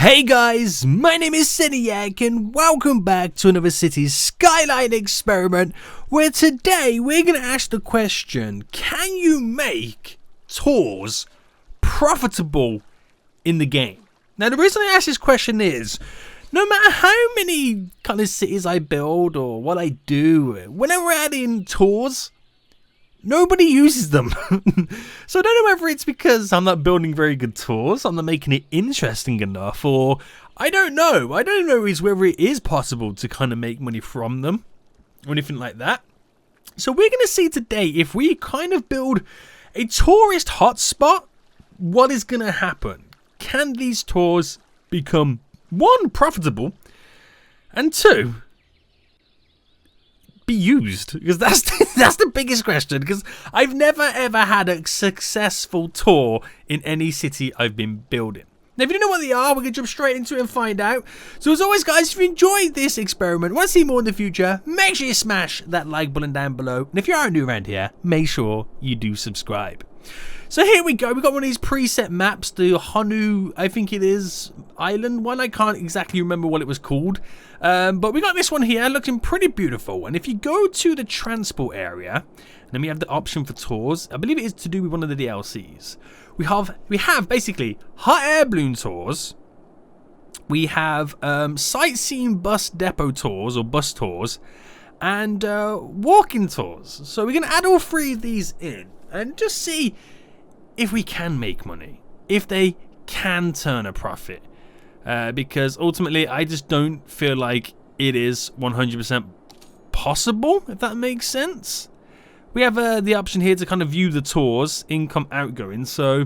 Hey guys, my name is Seniac and welcome back to another city's Skyline experiment, where today we're going to ask the question, can you make tours profitable in the game? Now the reason I ask this question is, no matter how many kind of cities I build or what I do, whenever I add in tours, nobody uses them. So I don't know whether it's because I'm not building very good tours, I'm not making it interesting enough, or I don't know whether it is possible to kind of make money from them or anything like that. So we're going to see today, if we kind of build a tourist hotspot, what is going to happen? Can these tours become, one, profitable, and two, be used? Because that's the biggest question, because I've never ever had a successful tour in any city I've been building. Now if you don't know what they are, we're going to jump straight into it and find out. So as always guys, if you enjoyed this experiment, want to see more in the future, make sure you smash that like button down below, and if you are new around here, make sure you do subscribe. So here we go, we got one of these preset maps, the Honu, I think it is, island one. I can't exactly remember what it was called. But we got this one here, looking pretty beautiful. And if you go to the transport area, then we have the option for tours. I believe it is to do with one of the DLCs. We have basically hot air balloon tours. We have sightseeing bus depot tours or bus tours, and walking tours. So we're going to add all three of these in and just see if we can make money, if they can turn a profit, because ultimately I just don't feel like it is 100% possible, if that makes sense. We have the option here to kind of view the tours, income, outgoing, so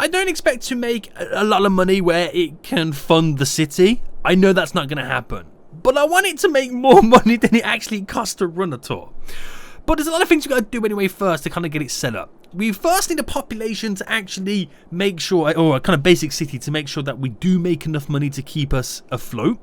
I don't expect to make a lot of money where it can fund the city. I know that's not going to happen, but I want it to make more money than it actually costs to run a tour. But there's a lot of things we've got to do anyway first to kind of get it set up. We first need a population to actually make sure, or a kind of basic city to make sure that we do make enough money to keep us afloat.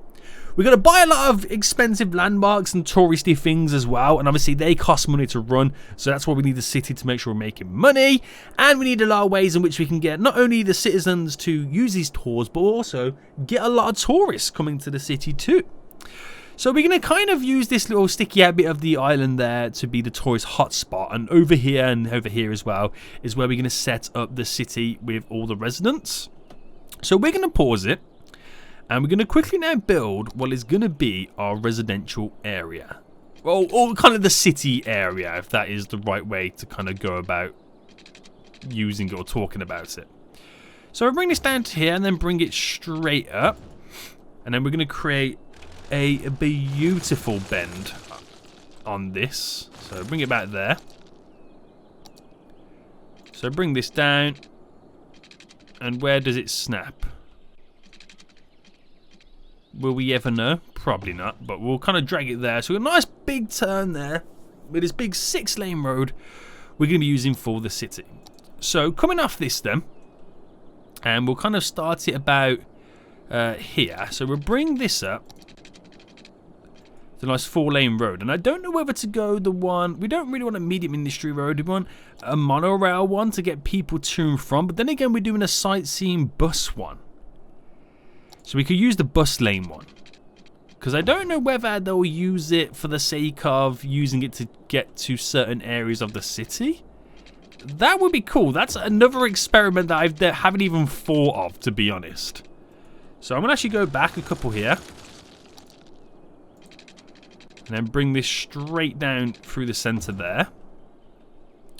We're going to buy a lot of expensive landmarks and touristy things as well, and obviously they cost money to run, so that's why we need the city to make sure we're making money. And we need a lot of ways in which we can get not only the citizens to use these tours, but also get a lot of tourists coming to the city too. So we're going to kind of use this little sticky out bit of the island there to be the tourist hotspot, and over here as well is where we're going to set up the city with all the residents. So we're going to pause it, and we're going to quickly now build what is going to be our residential area. Well, or kind of the city area, if that is the right way to kind of go about using it or talking about it. So we'll bring this down to here and then bring it straight up, and then we're going to create a beautiful bend on this. So bring it back there. So bring this down, and where does it snap? Will we ever know? Probably not, but we'll kind of drag it there. So a nice big turn there with this big 6-lane road we're going to be using for the city. So coming off this then, and we'll kind of start it about here. So we'll bring this up. It's a nice 4-lane road, and I don't know whether to go the one, we don't really want a medium industry road, we want a monorail one to get people to and from, but then again we're doing a sightseeing bus one. So we could use the bus lane one, because I don't know whether they'll use it for the sake of using it to get to certain areas of the city. That would be cool. That's another experiment that I haven't even thought of, to be honest. So I'm going to actually go back a couple here. And then bring this straight down through the center there.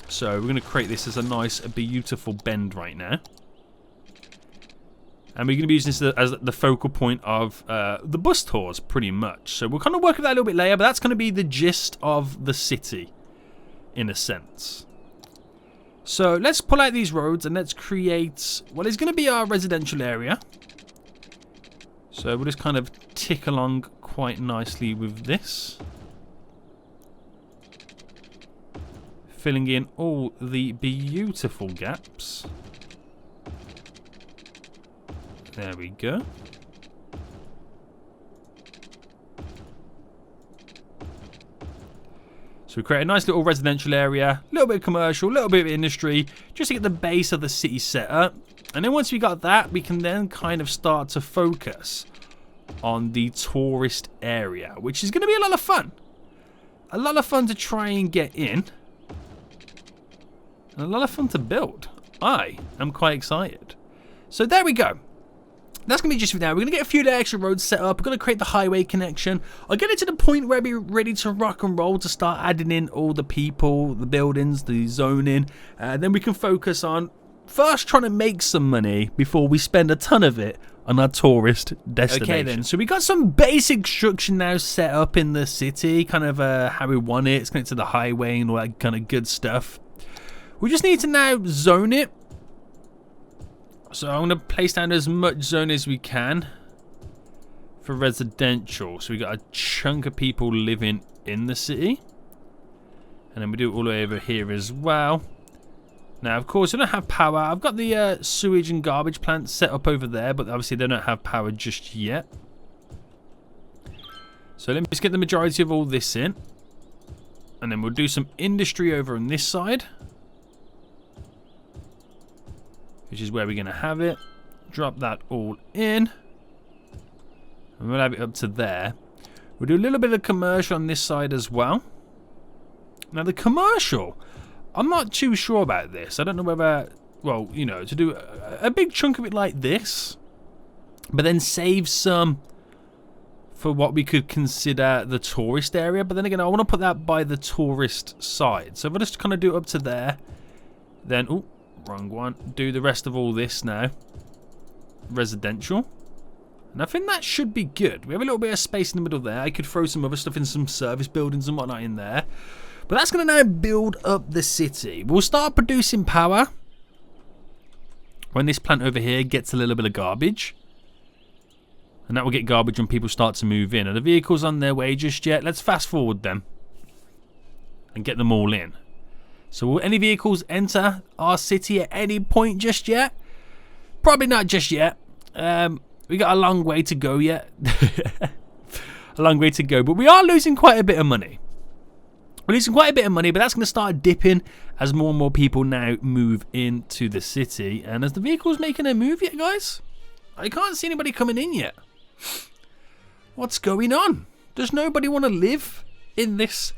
So we're going to create this as a nice, beautiful bend right now. And we're going to be using this as the focal point of the bus tours, pretty much. So we'll kind of work with that a little bit later, but that's going to be the gist of the city, in a sense. So let's pull out these roads and let's create what is going to be our residential area. So we'll just kind of tick along quite nicely with this, filling in all the beautiful gaps. There we go. So we create a nice little residential area, a little bit of commercial, a little bit of industry, just to get the base of the city set up. And then once we got that, we can then kind of start to focus on the tourist area, which is going to be a lot of fun. A lot of fun to try and get in. And a lot of fun to build. I am quite excited. So there we go. That's going to be just for now. We're going to get a few extra roads set up. We're going to create the highway connection. I'll get it to the point where we're ready to rock and roll to start adding in all the people, the buildings, the zoning. Then we can focus on first trying to make some money before we spend a ton of it on our tourist destination. Okay then, so we got some basic structure now set up in the city. Kind of how we want it. It's connected to the highway and all that kind of good stuff. We just need to now zone it. So I'm going to place down as much zone as we can for residential. So we got a chunk of people living in the city. And then we do it all the way over here as well. Now, of course, we don't have power. I've got the sewage and garbage plants set up over there, but obviously they don't have power just yet. So let me just get the majority of all this in. And then we'll do some industry over on this side, which is where we're going to have it. Drop that all in. And we'll have it up to there. We'll do a little bit of commercial on this side as well. Now the commercial, I'm not too sure about this. I don't know whether, well, you know, to do a big chunk of it like this, but then save some for what we could consider the tourist area. But then again, I want to put that by the tourist side. So if I just kind of do it up to there, then, oh, wrong one. Do the rest of all this now. Residential. And I think that should be good. We have a little bit of space in the middle there. I could throw some other stuff in, some service buildings and whatnot in there. But that's going to now build up the city. We'll start producing power when this plant over here gets a little bit of garbage. And that will get garbage when people start to move in. Are the vehicles on their way just yet? Let's fast forward them and get them all in. So will any vehicles enter our city at any point just yet? Probably not just yet. We got a long way to go yet. A long way to go. But we are losing quite a bit of money. We're losing quite a bit of money, but that's going to start dipping as more and more people now move into the city. And as the vehicles making a move yet, guys? I can't see anybody coming in yet. What's going on? Does nobody want to live in this?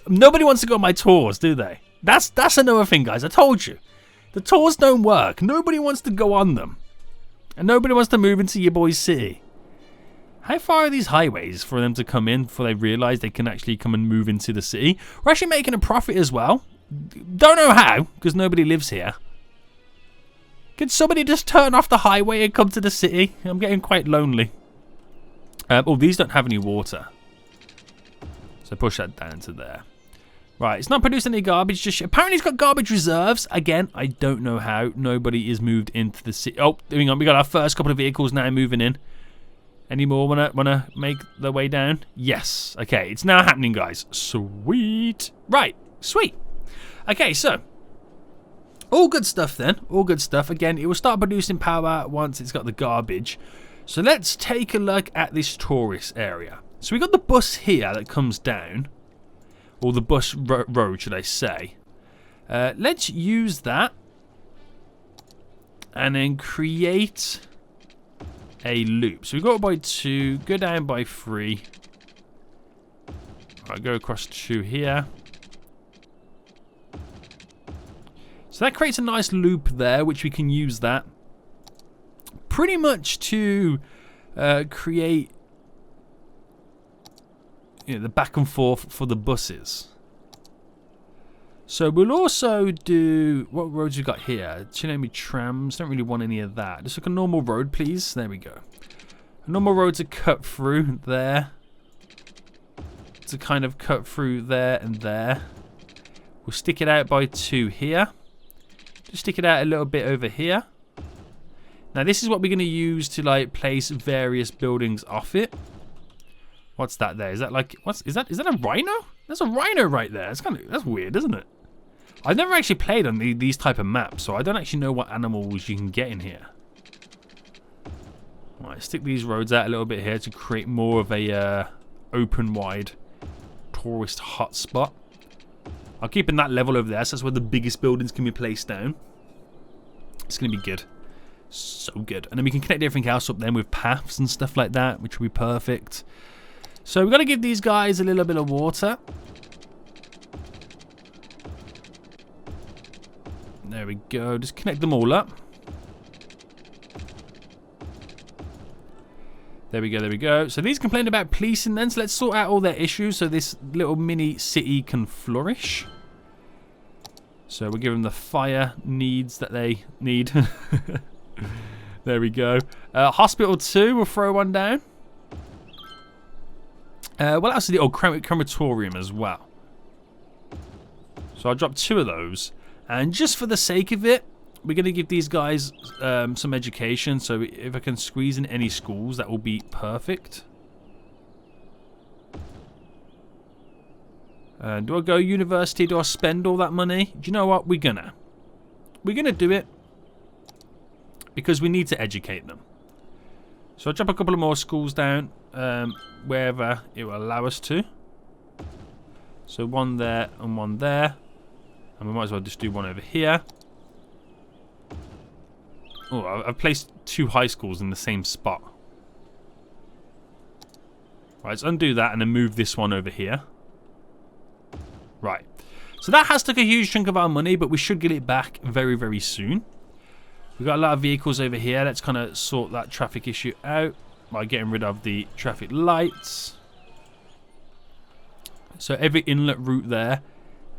Nobody wants to go on my tours, do they? That's another thing, guys. I told you. The tours don't work. Nobody wants to go on them. And nobody wants to move into your boy's city. How far are these highways for them to come in before they realise they can actually come and move into the city? We're actually making a profit as well. Don't know how, because nobody lives here. Could somebody just turn off the highway and come to the city? I'm getting quite lonely. Oh, these don't have any water. So push that down to there. Right, it's not producing any garbage just yet. Apparently it's got garbage reserves. Again, I don't know how. Nobody is moved into the city. Oh, hang on. We got our first couple of vehicles now moving in. Any more wanna make their way down? Yes. Okay, it's now happening, guys. Sweet. Right, sweet. Okay, so all good stuff then. All good stuff. Again, it will start producing power once it's got the garbage. So let's take a look at this tourist area. So we got the bus here that comes down. Or the bus road, should I say. Let's use that. And then create a loop. So we go up by 2, go down by 3. Alright, go across 2 here. So that creates a nice loop there, which we can use that pretty much to create, you know, the back and forth for the buses. So we'll also do, what roads we got here? Tsunami trams, don't really want any of that. Just like a normal road, please. There we go. A normal road to cut through there. To kind of cut through there and there. We'll stick it out by 2 here. Just stick it out a little bit over here. Now this is what we're going to use to like place various buildings off it. What's that there? Is that like, is that a rhino? There's a rhino right there. That's weird, isn't it? I've never actually played on these type of maps, so I don't actually know what animals you can get in here. Alright, stick these roads out a little bit here to create more of a open wide tourist hotspot. I'll keep in that level over there, so that's where the biggest buildings can be placed down. It's going to be good. So good. And then we can connect everything else up then with paths and stuff like that, which will be perfect. So we've got to give these guys a little bit of water. There we go. Just connect them all up. There we go, there we go. So these complain about policing then, so let's sort out all their issues so this little mini city can flourish. So we'll give them the fire needs that they need. There we go. Hospital 2, we'll throw one down. What else is the crematorium as well? So I'll drop 2 of those. And just for the sake of it, we're going to give these guys some education. So if I can squeeze in any schools, that will be perfect. Do I go university? Do I spend all that money? Do you know what? We're gonna do it. Because we need to educate them. So I'll drop a couple of more schools down wherever it will allow us to. So one there and one there. And we might as well just do one over here. Oh, I've placed 2 high schools in the same spot. Right, let's undo that and then move this one over here. Right. So that has took a huge chunk of our money, but we should get it back very, very soon. We've got a lot of vehicles over here. Let's kind of sort that traffic issue out by getting rid of the traffic lights. So every inlet route there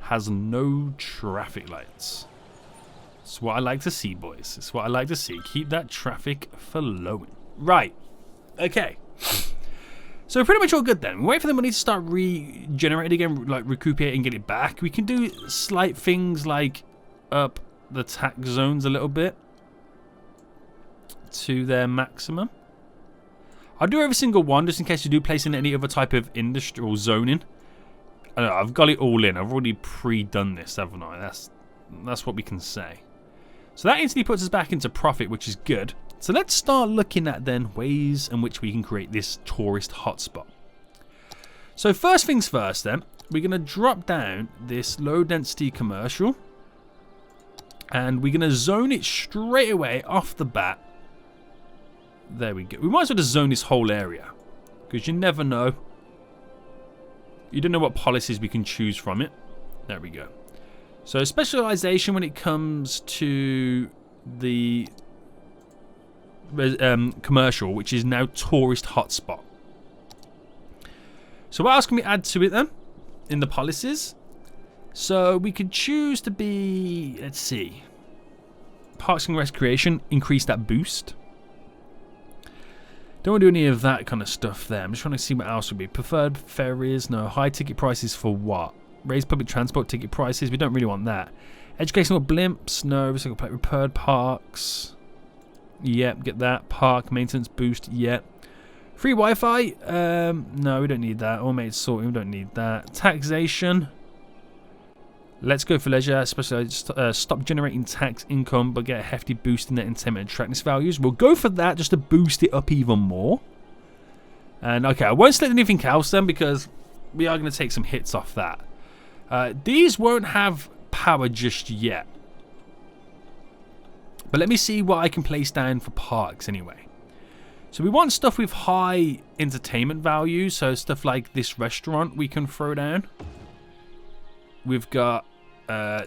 has no traffic lights. It's what I like to see, boys. It's what I like to see. Keep that traffic flowing. Right. Okay. So pretty much all good then. We wait for the money to start regenerating again, like recuperate and get it back. We can do slight things like up the tax zones a little bit to their maximum. I'll do every single one just in case you do place in any other type of industrial zoning. I don't know, I've got it all in. I've already pre-done this, haven't I? That's what we can say. So that instantly puts us back into profit, which is good. So let's start looking at then ways in which we can create this tourist hotspot. So first things first then, we're going to drop down this low density commercial. And we're going to zone it straight away off the bat. There we go. We might as well just zone this whole area. Because you never know. You don't know what policies we can choose from it. There we go. So specialization when it comes to the commercial, which is now tourist hotspot. So what else can we add to it then in the policies? So we could choose to be, let's see, parks and recreation, increase that boost. Don't want to do any of that kind of stuff there. I'm just trying to see what else would be. Preferred ferries, no. High ticket prices for what? Raise public transport ticket prices, we don't really want that. Educational blimps, no. Repaired parks. Yep, get that. Park maintenance boost, yep. Free Wi-Fi, no, we don't need that. Automated sorting, we don't need that. Taxation. Let's go for leisure, especially stop generating tax income but get a hefty boost in net entertainment and attractiveness values. We'll go for that just to boost it up even more. And okay, I won't select anything else then because we are going to take some hits off that. These won't have power just yet. But let me see what I can place down for parks anyway. So we want stuff with high entertainment value. So stuff like this restaurant we can throw down. We've got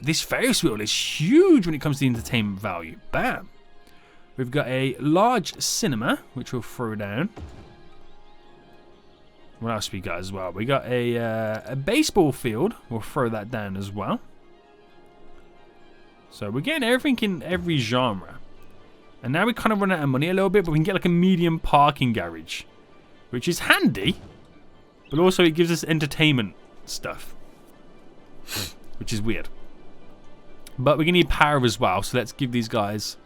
this Ferris wheel is huge when it comes to the entertainment value. Bam. We've got a large cinema, which we'll throw down. What else we got as well? We got a baseball field. We'll throw that down as well. So we're getting everything in every genre. And now we kind of run out of money a little bit, but we can get like a medium parking garage. Which is handy. But also it gives us entertainment stuff. Which is weird. But we're going to need power as well. So let's give these guys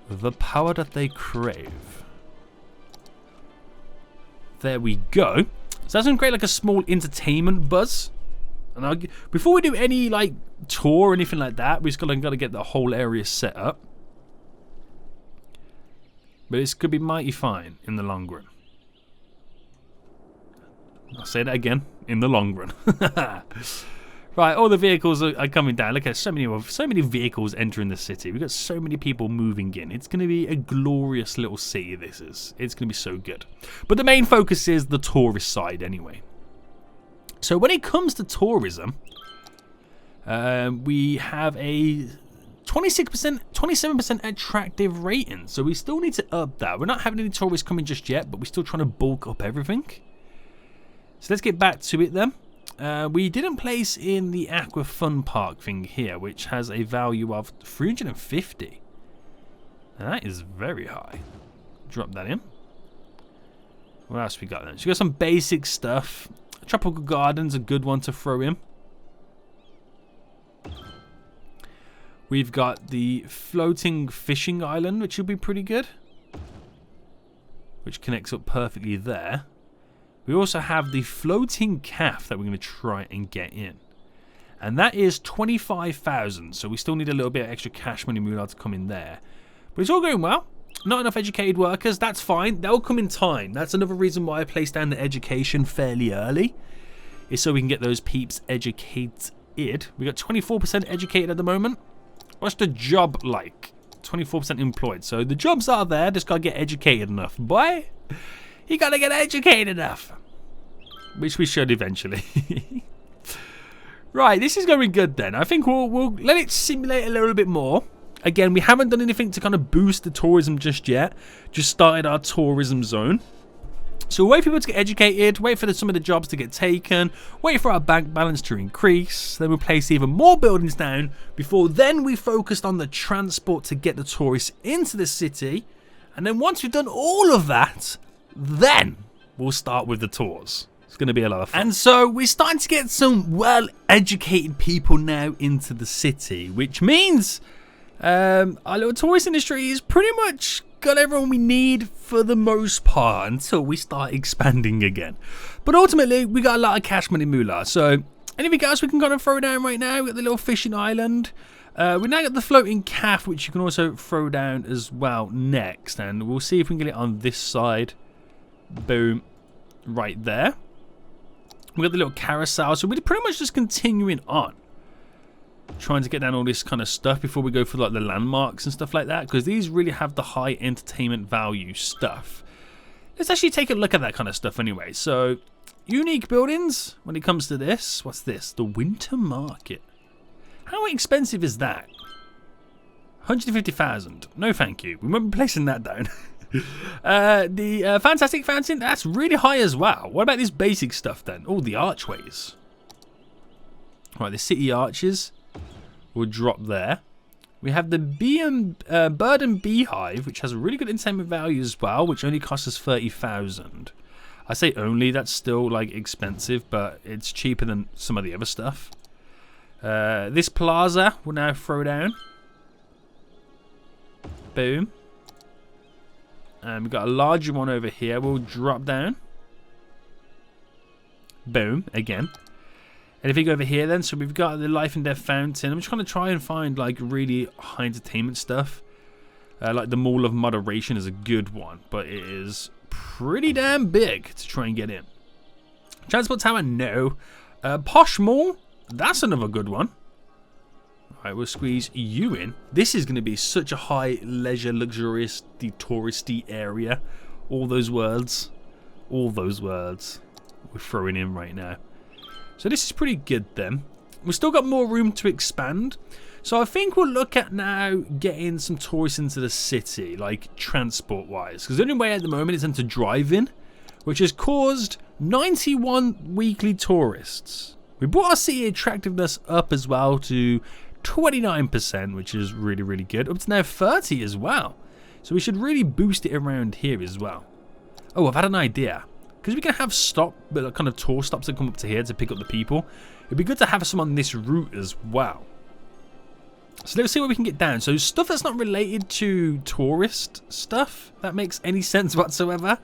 the power that they crave. There we go. So that's going to create like a small entertainment buzz. And before we do any like tour or anything like that, we just got to get the whole area set up. But this could be mighty fine in the long run. I'll say that again, in the long run. Right, all the vehicles are coming down. Look at so many vehicles entering the city. We've got so many people moving in. It's going to be a glorious little city, this is. It's going to be so good. But the main focus is the tourist side anyway. So when it comes to tourism, we have a 27% attractive rating. So we still need to up that. We're not having any tourists coming just yet, but we're still trying to bulk up everything. So let's get back to it then. We didn't place in the Aqua Fun Park thing here, which has a value of 350. Now that is very high. Drop that in. What else we got then? So we got some basic stuff. Tropical Garden's a good one to throw in. We've got the floating fishing island, which will be pretty good, which connects up perfectly there. We also have the floating calf that we're going to try and get in. And that is 25,000. So we still need a little bit of extra cash money moolah to come in there. But it's all going well. Not enough educated workers. That's fine. They'll come in time. That's another reason why I placed down the education fairly early. Is so we can get those peeps educated. We got 24% educated at the moment. What's the job like? 24% employed. So the jobs are there. Just got to get educated enough. Boy, you got to get educated enough. Which we should eventually. Right, this is going good then. I think we'll let it simulate a little bit more. Again, we haven't done anything to kind of boost the tourism just yet. Just started our tourism zone. So we'll wait for people to get educated, wait for some of the jobs to get taken, wait for our bank balance to increase, then we'll place even more buildings down before then we focused on the transport to get the tourists into the city. And then once we've done all of that, then we'll start with the tours. It's going to be a lot of fun. And so we're starting to get some well-educated people now into the city, which means our little tourist industry is pretty much got everyone we need for the most part until we start expanding again. But ultimately, we got a lot of cash money moolah. So anything else we can kind of throw down right now? We got the little fishing island. We now got the floating calf, which you can also throw down as well next. And we'll see if we can get it on this side. Boom. Right there. We got the little carousel. So we're pretty much just continuing on, trying to get down all this kind of stuff before we go for like the landmarks and stuff like that, because these really have the high entertainment value stuff. Let's actually take a look at that kind of stuff anyway. So unique buildings when it comes to this. What's this? The winter market. How expensive is that? 150,000. No thank you. We won't be placing that down. The fantastic fountain, that's really high as well. What about this basic stuff then? Oh, the archways. Right, the city arches will drop there. We have the bird and beehive, which has a really good entertainment value as well, which only costs us 30,000. I say only, that's still like expensive, but it's cheaper than some of the other stuff. This plaza will now throw down. Boom. And we've got a larger one over here. We'll drop down. Boom. Again. Anything over here then? So we've got the life and death fountain. I'm just going to try and find like really high entertainment stuff. Like the Mall of Moderation is a good one, but it is pretty damn big to try and get in. Transport Tower, no. Posh Mall, that's another good one. Alright, we'll squeeze you in. This is going to be such a high leisure, luxurious, touristy area. All those words. All those words we're throwing in right now. So this is pretty good then. We've still got more room to expand. So I think we'll look at now getting some tourists into the city, like transport-wise. Because the only way at the moment is them to drive in, which has caused 91 weekly tourists. We brought our city attractiveness up as well to 29%, which is really, really good. Up to now 30 as well. So we should really boost it around here as well. Oh, I've had an idea. Because we can have kind of tour stops that come up to here to pick up the people. It'd be good to have some on this route as well. So let's see what we can get down. So stuff that's not related to tourist stuff, that makes any sense whatsoever.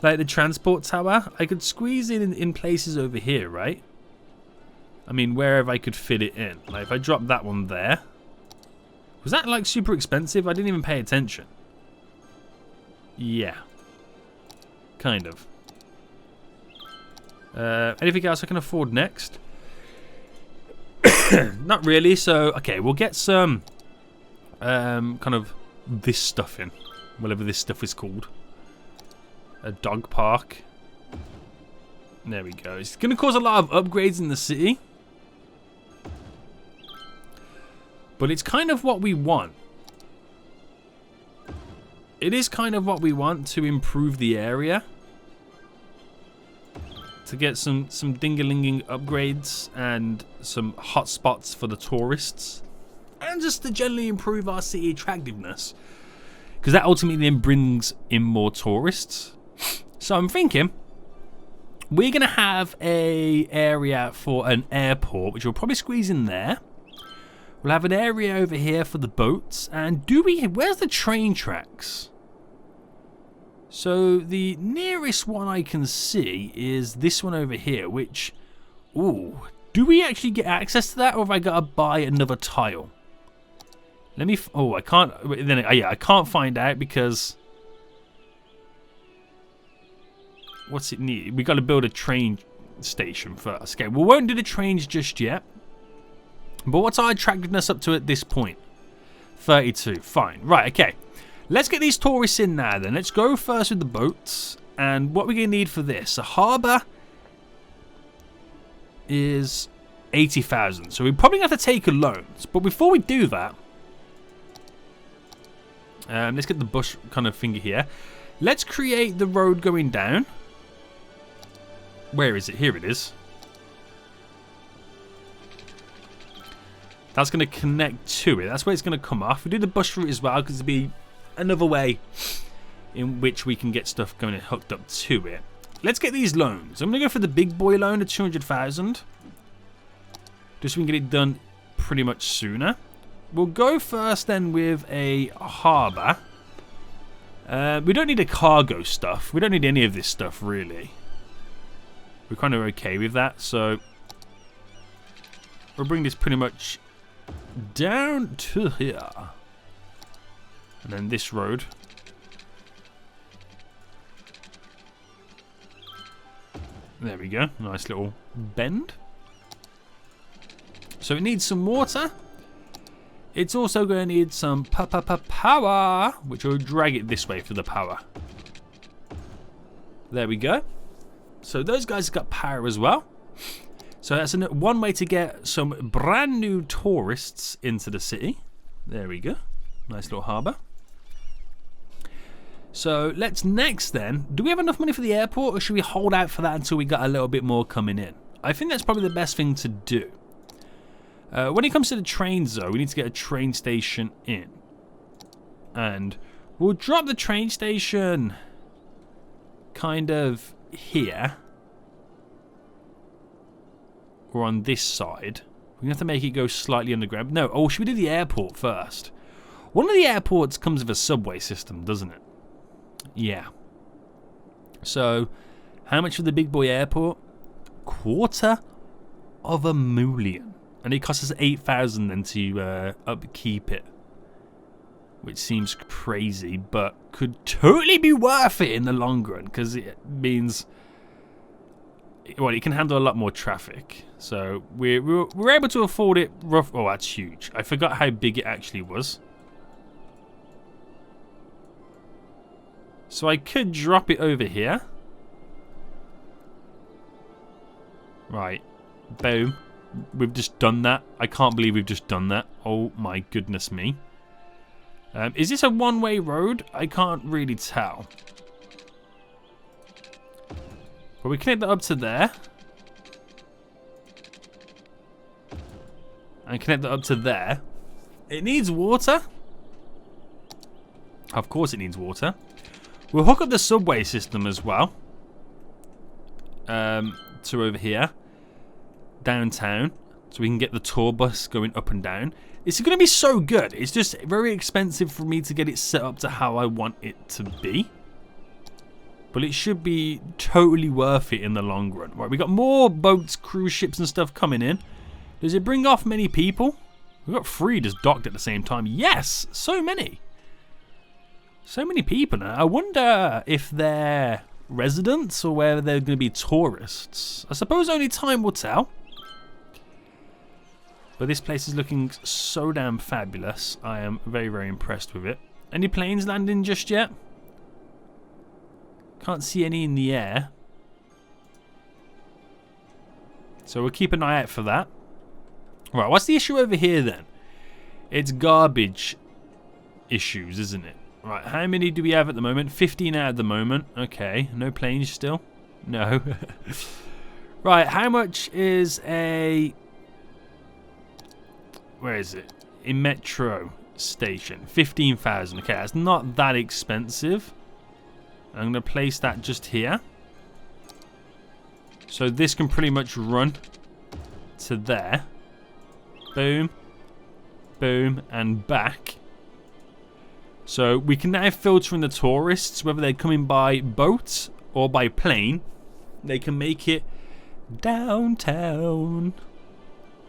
Like the transport tower, I could squeeze in places over here, right? I mean, wherever I could fit it in. Like if I drop that one there. Was that like super expensive? I didn't even pay attention. Yeah. Kind of. Anything else I can afford next? Not really. So, okay, we'll get some kind of this stuff in. Whatever this stuff is called. A dog park. There we go. It's going to cause a lot of upgrades in the city. But it's kind of what we want. It is kind of what we want to improve the area. To get some ding-a-linging upgrades and some hotspots for the tourists. And just to generally improve our city attractiveness. Because that ultimately then brings in more tourists. So I'm thinking we're going to have a area for an airport, which we'll probably squeeze in there. We'll have an area over here for the boats. And where's the train tracks? So the nearest one I can see is this one over here, which, ooh, do we actually get access to that, or have I got to buy another tile? Let me, I can't, then, yeah, I can't find out because, what's it need? We got to build a train station first. Okay, we won't do the trains just yet. But what's our attractiveness up to at this point? 32, fine. Right, okay. Let's get these tourists in now then. Let's go first with the boats. And what we're going to need for this, a harbour is 80,000. So we're probably going to have to take a loan. But before we do that, let's get the bush kind of finger here. Let's create the road going down. Where is it? Here it is. That's going to connect to it. That's where it's going to come off. We do the bush route as well because it'll be another way in which we can get stuff going and hooked up to it. Let's get these loans. I'm going to go for the big boy loan of 200,000. Just so we can get it done pretty much sooner. We'll go first then with a harbour. We don't need a cargo stuff. We don't need any of this stuff really. We're kind of okay with that. So we'll bring this pretty much down to here. And then this road. There we go. Nice little bend. So it needs some water. It's also going to need some power, which will drag it this way for the power. There we go. So those guys have got power as well. So that's one way to get some brand new tourists into the city. There we go. Nice little harbour. So let's next then, do we have enough money for the airport or should we hold out for that until we got a little bit more coming in? I think that's probably the best thing to do. When it comes to the trains though, we need to get a train station in. And we'll drop the train station kind of here. Or on this side. We're going to have to make it go slightly underground. No, oh, should we do the airport first? One of the airports comes with a subway system, doesn't it? Yeah. So, how much for the big boy airport? $250,000. And it costs us 8,000 then to upkeep it. Which seems crazy, but could totally be worth it in the long run. Because it means, well, it can handle a lot more traffic. So, we're able to afford it rough. Oh, that's huge. I forgot how big it actually was. So I could drop it over here. Right. Boom. We've just done that. I can't believe we've just done that. Oh my goodness me. Is this a one-way road? I can't really tell. But we connect that up to there. And connect that up to there. It needs water. Of course it needs water. We'll hook up the subway system as well. To over here. Downtown. So we can get the tour bus going up and down. It's going to be so good. It's just very expensive for me to get it set up to how I want it to be. But it should be totally worth it in the long run. Right, we got more boats, cruise ships and stuff coming in. Does it bring off many people? We've got 3 just docked at the same time. Yes! So many. So many people now. I wonder if they're residents or whether they're going to be tourists. I suppose only time will tell. But this place is looking so damn fabulous. I am very, very impressed with it. Any planes landing just yet? Can't see any in the air. So we'll keep an eye out for that. Right, what's the issue over here then? It's garbage issues, isn't it? Right, how many do we have at the moment? 15 out at the moment. Okay, no planes still? No. Right, how much is a... Where is it? A metro station. 15,000. Okay, that's not that expensive. I'm going to place that just here. So this can pretty much run to there. Boom. Boom. And back. So we can now filter in the tourists, whether they're coming by boat or by plane. They can make it downtown.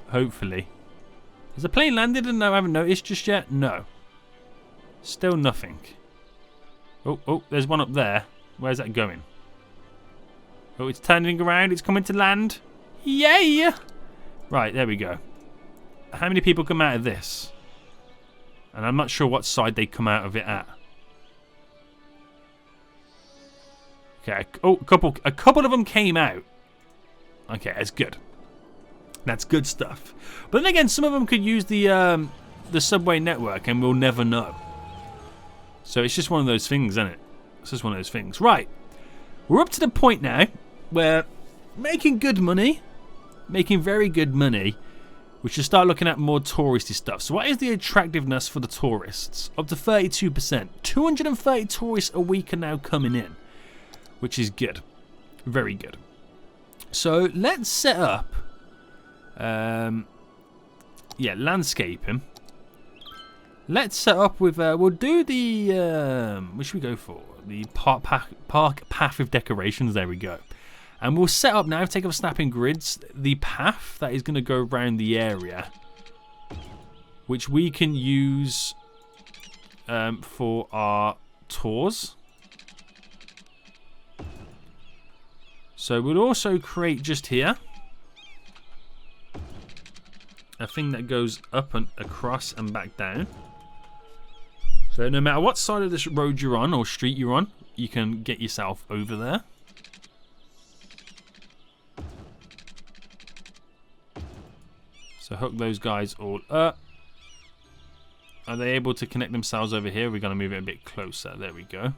Hopefully. Has the plane landed and I haven't noticed just yet? No. Still nothing. Oh, there's one up there. Where's that going? Oh, it's turning around. It's coming to land. Yay! Right, there we go. How many people come out of this? And I'm not sure what side they come out of it at. Okay. Oh, a couple of them came out. Okay, that's good. That's good stuff. But then again, some of them could use the subway network, and we'll never know. So it's just one of those things, isn't it? It's just one of those things. Right. We're up to the point now where making good money, making very good money, we should start looking at more touristy stuff. So what is the attractiveness for the tourists? Up to 32%. 230 tourists a week are now coming in, which is good. Very good. So let's set up, landscaping. Let's set up with, we'll do the, what should we go for? The park path with decorations. There we go. And we'll set up now, take up snapping grids, the path that is going to go around the area, which we can use for our tours. So we'll also create just here a thing that goes up and across and back down. So no matter what side of this road you're on or street you're on, you can get yourself over there. So hook those guys all up. Are they able to connect themselves over here? We're going to move it a bit closer. There we go.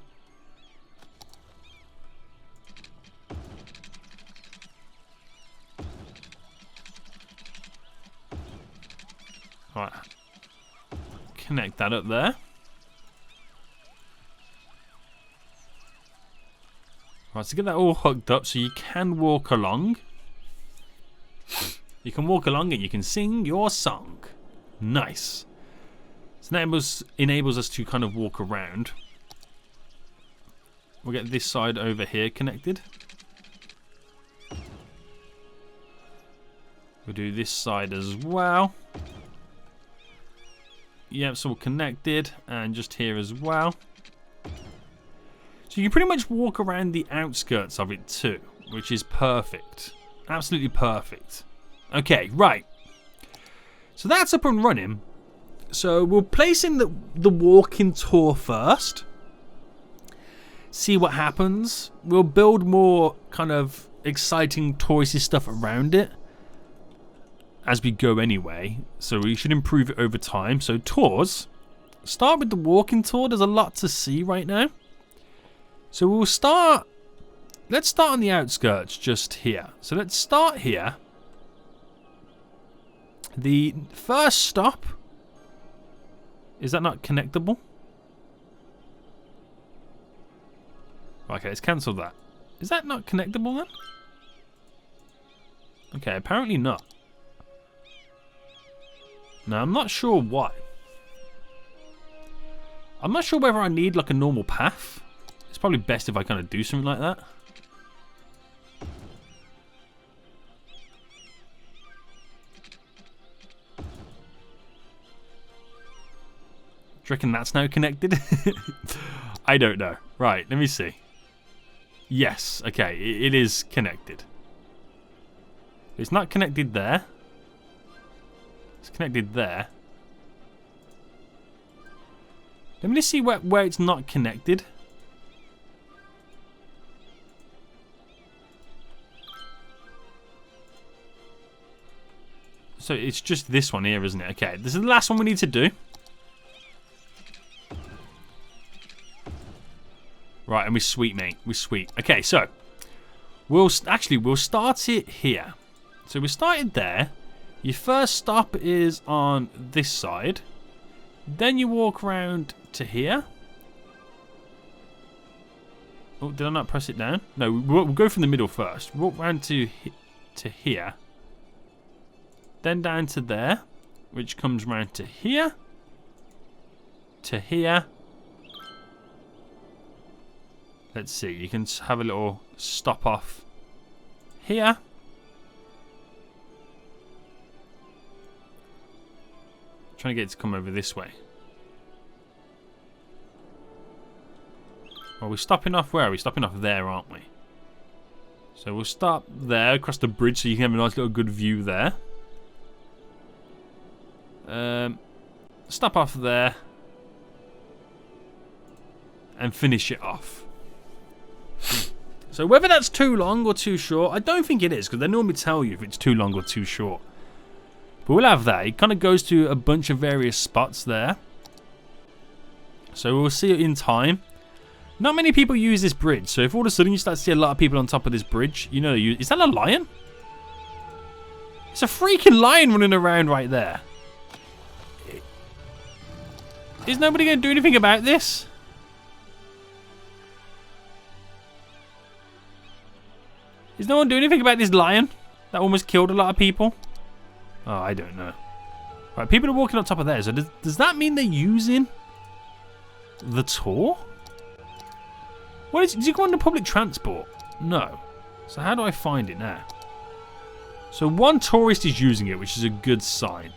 Right. Connect that up there. Right, so get that all hooked up so you can walk along. You can walk along and you can sing your song. Nice. So that enables us to kind of walk around. We'll get this side over here connected. We'll do this side as well. Yep, it's all connected. And just here as well. So you can pretty much walk around the outskirts of it too, which is perfect. Absolutely perfect. Okay, right. So that's up and running. So we'll place in the walking tour first. See what happens. We'll build more kind of exciting touristy stuff around it as we go anyway. So we should improve it over time. So tours. Start with the walking tour. There's a lot to see right now. So we'll start. Let's start on the outskirts just here. So let's start here. The first stop, is that not connectable? Okay, let's cancel that. Is that not connectable then? Okay, apparently not. Now, I'm not sure why. I'm not sure whether I need like a normal path. It's probably best if I kind of do something like that. Do you reckon that's now connected? I don't know. Right, let me see. Yes, okay, it is connected. It's not connected there. It's connected there. Let me just see where it's not connected. So it's just this one here, isn't it? Okay, this is the last one we need to do. Right, and we're sweet, mate. We're sweet. Okay, so we'll start it here. So we started there. Your first stop is on this side. Then you walk around to here. Oh, did I not press it down? No, we'll go from the middle first. Walk round to here. Then down to there, which comes round to here. To here. Let's see, you can have a little stop off here. Trying to get it to come over this way. Well, we're stopping off where? We're stopping off there, aren't we? So we'll stop there across the bridge so you can have a nice little good view there. Stop off there. And finish it off. So whether that's too long or too short, I don't think it is, because they normally tell you if it's too long or too short. But we'll have that. It kind of goes to a bunch of various spots there. So we'll see it in time. Not many people use this bridge, so if all of a sudden you start to see a lot of people on top of this bridge, you know, is that a lion? It's a freaking lion running around right there. Is nobody going to do anything about this? Is no one doing anything about this lion that almost killed a lot of people? Oh, I don't know. Right, people are walking on top of there. So does that mean they're using the tour? What is? Did you go on the public transport? No. So how do I find it now? So one tourist is using it, which is a good sign.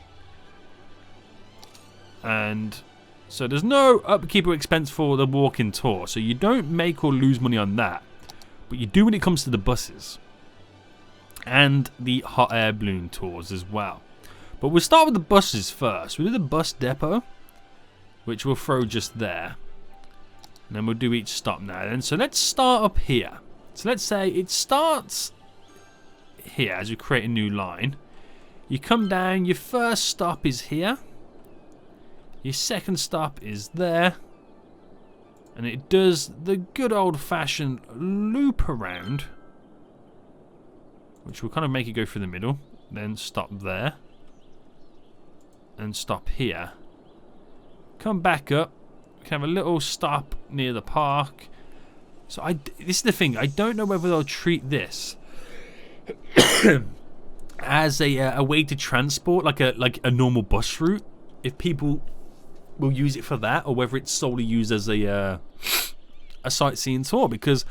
And so there's no upkeep or expense for the walking tour. So you don't make or lose money on that. But you do when it comes to the buses. And the hot air balloon tours as well. But we'll start with the buses first. We'll do the bus depot, which we'll throw just there. And then we'll do each stop now. And so let's start up here. So let's say it starts here as we create a new line. You come down, your first stop is here. Your second stop is there. And it does the good old-fashioned loop around, which will kind of make it go through the middle. Then stop there. And stop here. Come back up. We can have a little stop near the park. So this is the thing. I don't know whether they'll treat this as a way to transport, like a normal bus route. If people will use it for that, or whether it's solely used as a sightseeing tour, because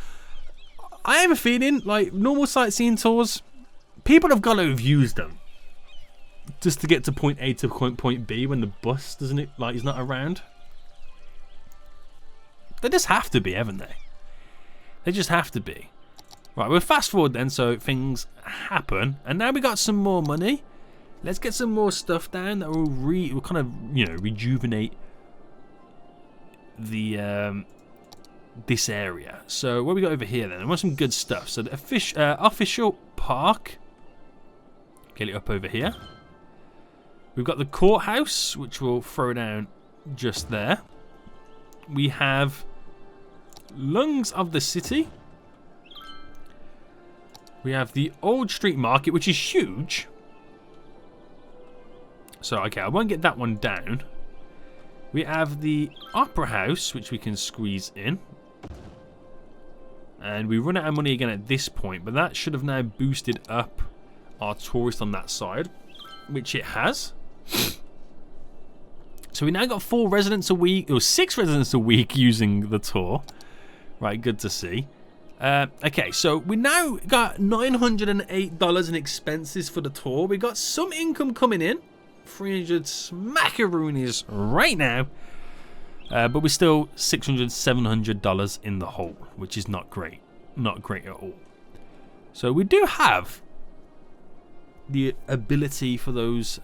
I have a feeling like normal sightseeing tours, people have got to have used them just to get to point A to point B when the bus is not around. They just have to be, haven't they? They just have to be. Right, we'll fast forward then so things happen, and now we got some more money. Let's get some more stuff down that will kind of, you know, rejuvenate the this area. So what we got over here then? I want some good stuff. So the official park. Get it up over here. We've got the courthouse, which we'll throw down just there. We have lungs of the city. We have the old street market, which is huge. So, okay, I won't get that one down. We have the Opera House, which we can squeeze in. And we run out of money again at this point, but that should have now boosted up our tourist on that side, which it has. So we now got 4 residents a week, or 6 residents a week using the tour. Right, good to see. Okay, so we now got $908 in expenses for the tour. We got some income coming in. 300 smackaroonies right now. But we're still $600, $700 in the hole, which is not great. Not great at all. So we do have the ability for those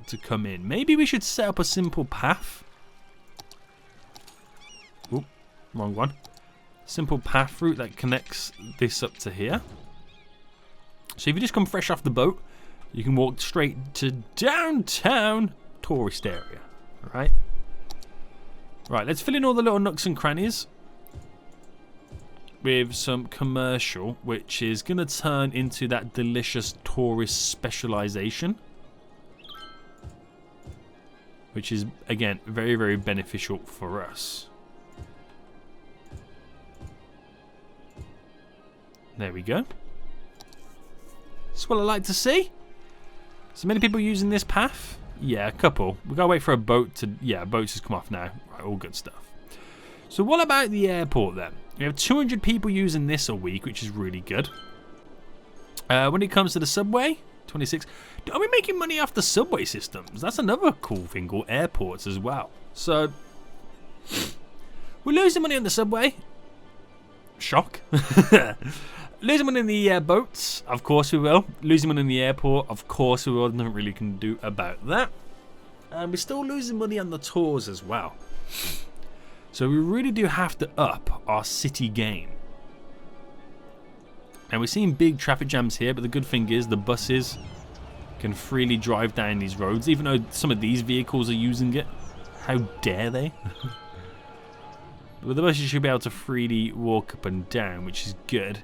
to come in. Maybe we should set up a simple path. Oop, wrong one. Simple path route that connects this up to here. So if you just come fresh off the boat, you can walk straight to downtown tourist area. Alright? Right, let's fill in all the little nooks and crannies with some commercial, which is going to turn into that delicious tourist specialization. Which is, again, very, very beneficial for us. There we go. That's what I like to see. So many people using this path? Yeah, a couple. We've got to wait for a boat to... Yeah, boats just come off now. Right, all good stuff. So what about the airport then? We have 200 people using this a week, which is really good. When it comes to the subway, 26. Are we making money off the subway systems? That's another cool thing, or airports as well. So, we're losing money on the subway. Shock. Losing money in the boats, of course we will. Losing money in the airport, of course we will. Nothing really can do about that. And we're still losing money on the tours as well. So we really do have to up our city game. And we're seeing big traffic jams here, but the good thing is the buses can freely drive down these roads, even though some of these vehicles are using it. How dare they? But the buses should be able to freely walk up and down, which is good.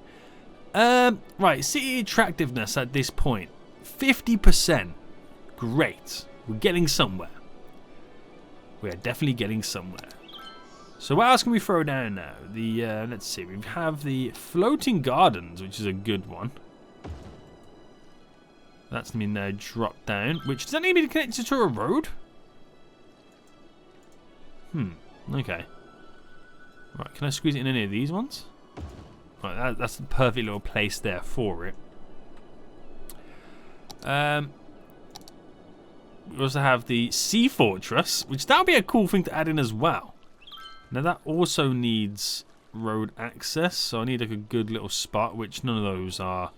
Right, city attractiveness at this point. 50%. Great. We're getting somewhere. We are definitely getting somewhere. So what else can we throw down now? Let's see. We have the floating gardens, which is a good one. That's going to be now dropped down. Which, does that need to be connected to a road? Okay. Right, can I squeeze it in any of these ones? Right, that's the perfect little place there for it. We also have the Sea Fortress, which that would be a cool thing to add in as well. Now that also needs road access, so I need like a good little spot, which none of those are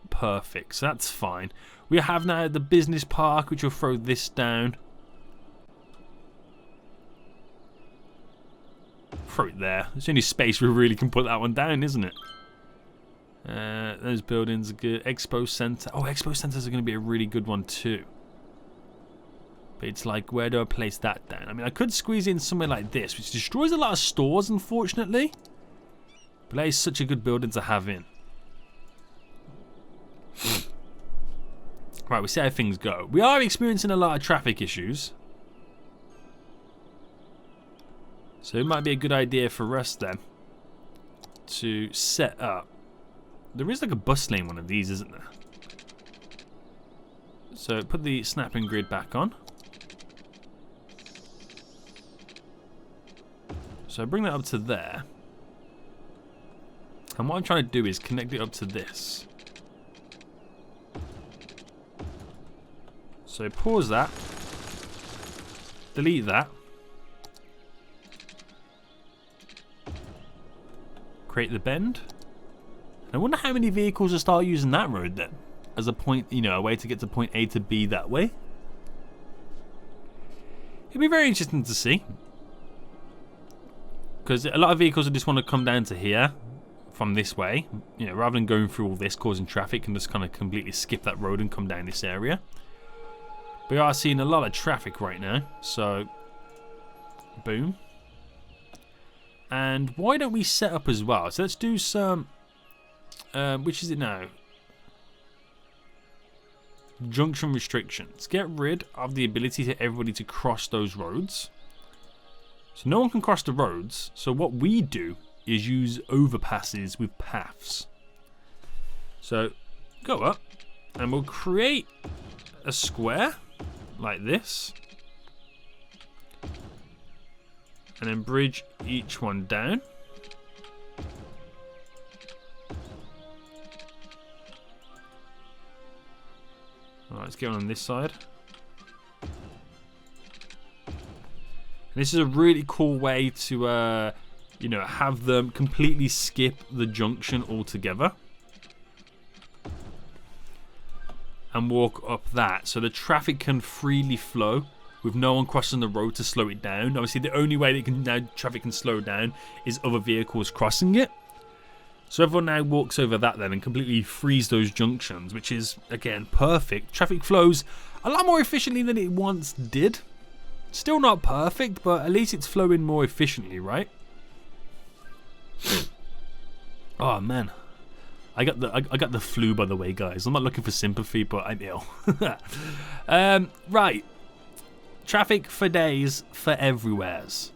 perfect, so that's fine. We have now the business park, which will throw this down. Throw it there. There's only space we really can put that one down, isn't it? Those buildings are good. Expo Center. Oh, Expo Centers are going to be a really good one too. But it's like, where do I place that down? I mean, I could squeeze in somewhere like this, which destroys a lot of stores, unfortunately. But that is such a good building to have in. Right, we see how things go. We are experiencing a lot of traffic issues. So it might be a good idea for us then to set up. There is like a bus lane one of these, isn't there? So put the snapping grid back on. So bring that up to there. And what I'm trying to do is connect it up to this. So pause that. Delete that. Create the bend. I wonder how many vehicles will start using that road then, as a point, you know, a way to get to point A to B that way. It'd be very interesting to see, because a lot of vehicles will just want to come down to here from this way, you know, rather than going through all this causing traffic, and just kind of completely skip that road and come down this area. We are seeing a lot of traffic right now, so boom. And why don't we set up as well? So let's do some. Which is it now? Junction restrictions. Get rid of the ability to everybody to cross those roads. So no one can cross the roads. So what we do is use overpasses with paths. So go up and we'll create a square like this. And then bridge each one down. Alright, let's get on this side. And this is a really cool way to, you know, have them completely skip the junction altogether. and walk up that so the traffic can freely flow with no one crossing the road to slow it down. Obviously, the only way that traffic can slow down is other vehicles crossing it. So everyone now walks over that then and completely frees those junctions, which is, again, perfect. Traffic flows a lot more efficiently than it once did. Still not perfect, but at least it's flowing more efficiently, right? Oh, man. I got the flu, by the way, guys. I'm not looking for sympathy, but I'm ill. Right. Traffic for days for everywheres.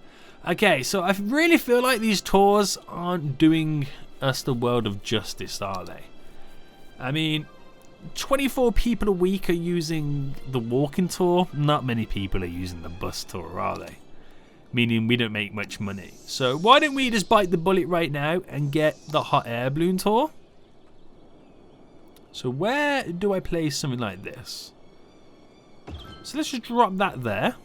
Okay, so I really feel like these tours aren't doing us the world of justice, are they? I mean, 24 people a week are using the walking tour. Not many people are using the bus tour, are they? Meaning we don't make much money. So why don't we just bite the bullet right now and get the hot air balloon tour? So where do I place something like this? So let's just drop that there.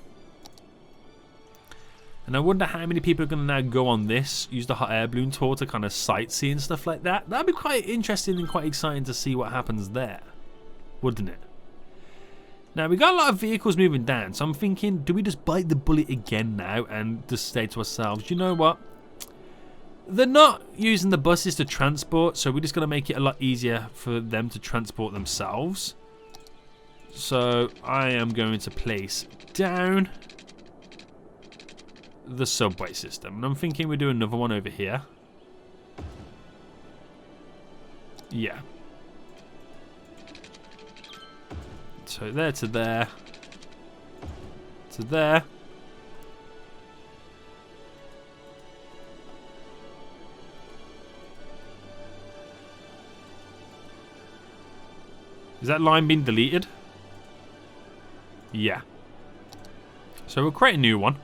And I wonder how many people are going to now go on this, use the hot air balloon tour to kind of sightsee and stuff like that. That'd be quite interesting and quite exciting to see what happens there, wouldn't it? Now, we got a lot of vehicles moving down, so I'm thinking, do we just bite the bullet again now and just say to ourselves, you know what? They're not using the buses to transport, so we're just going to make it a lot easier for them to transport themselves. So I am going to place down the subway system, and I'm thinking we do another one over here. Yeah. So there to there to there. Is that line being deleted? Yeah. So we'll create a new one.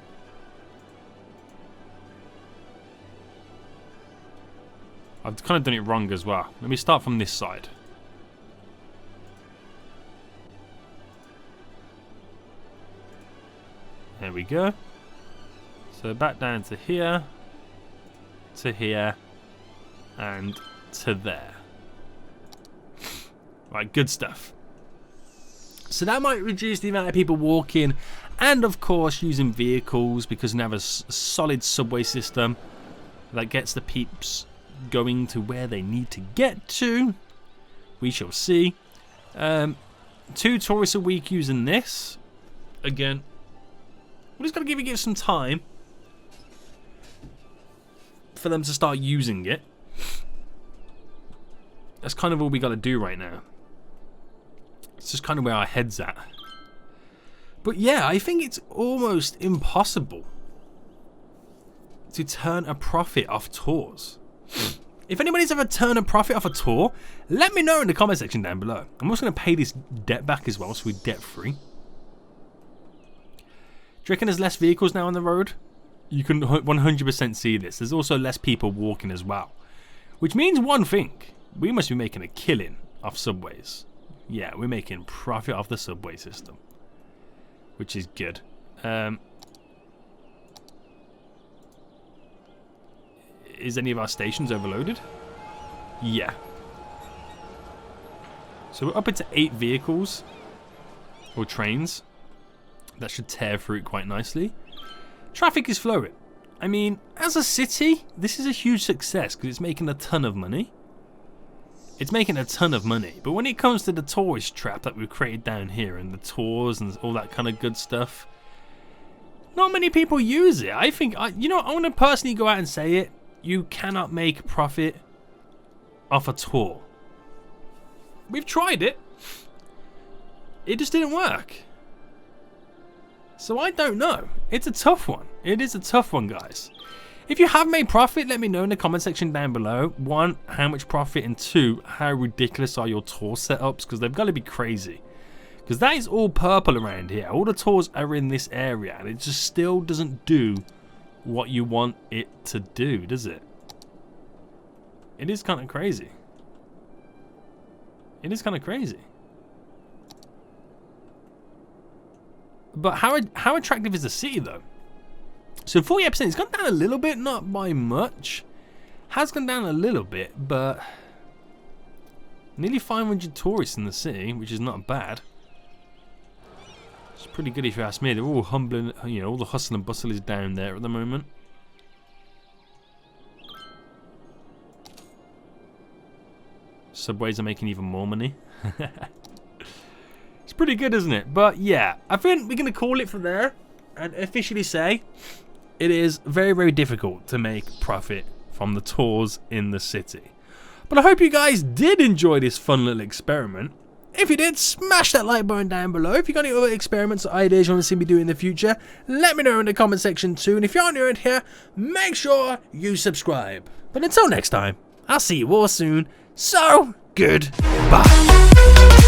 I've kind of done it wrong as well. Let me start from this side. There we go. So back down to here, and to there. Right, good stuff. So that might reduce the amount of people walking and, of course, using vehicles, because we have a solid subway system that gets the peeps going to where they need to get to. We shall see. 2 tourists a week using this. Again, we're just going to give it some time for them to start using it. That's kind of all we got to do right now. It's just kind of where our head's at. But yeah, I think it's almost impossible to turn a profit off tours. If anybody's ever turned a profit off a tour, let me know in the comment section down below. I'm also going to pay this debt back as well, so we're debt free. Do you reckon there's less vehicles now on the road? You can 100% see this. There's also less people walking as well. Which means one thing. We must be making a killing off subways. Yeah, we're making profit off the subway system. Which is good. Is any of our stations overloaded? Yeah. So we're up into 8 vehicles. Or trains. That should tear through it quite nicely. Traffic is flowing. I mean, as a city, this is a huge success because it's making a ton of money. It's making a ton of money. But when it comes to the tourist trap that we've created down here and the tours and all that kind of good stuff, not many people use it. I think, you know, I want to personally go out and say it. You cannot make profit off a tour. We've tried it. It just didn't work. So I don't know. It's a tough one. It is a tough one, guys. If you have made profit, let me know in the comment section down below. 1, how much profit, and 2, how ridiculous are your tour setups? Because they've got to be crazy. Because that is all purple around here. All the tours are in this area, and it just still doesn't do what you want it to do, does it? It is kind of crazy. It is kind of crazy. But how attractive is the city, though? So 48%, it's gone down a little bit, not by much. Has gone down a little bit, but Nearly 500 tourists in the city, which is not bad. It's pretty good if you ask me. They're all humbling, you know, all the hustle and bustle is down there at the moment. Subways are making even more money. It's pretty good, isn't it? But yeah, I think we're going to call it from there and officially say it is very, very difficult to make profit from the tours in the city. But I hope you guys did enjoy this fun little experiment. If you did, smash that like button down below. If you got any other experiments or ideas you want to see me do in the future, let me know in the comment section too. And if you're new around here, make sure you subscribe. But until next time, I'll see you all soon. So, goodbye.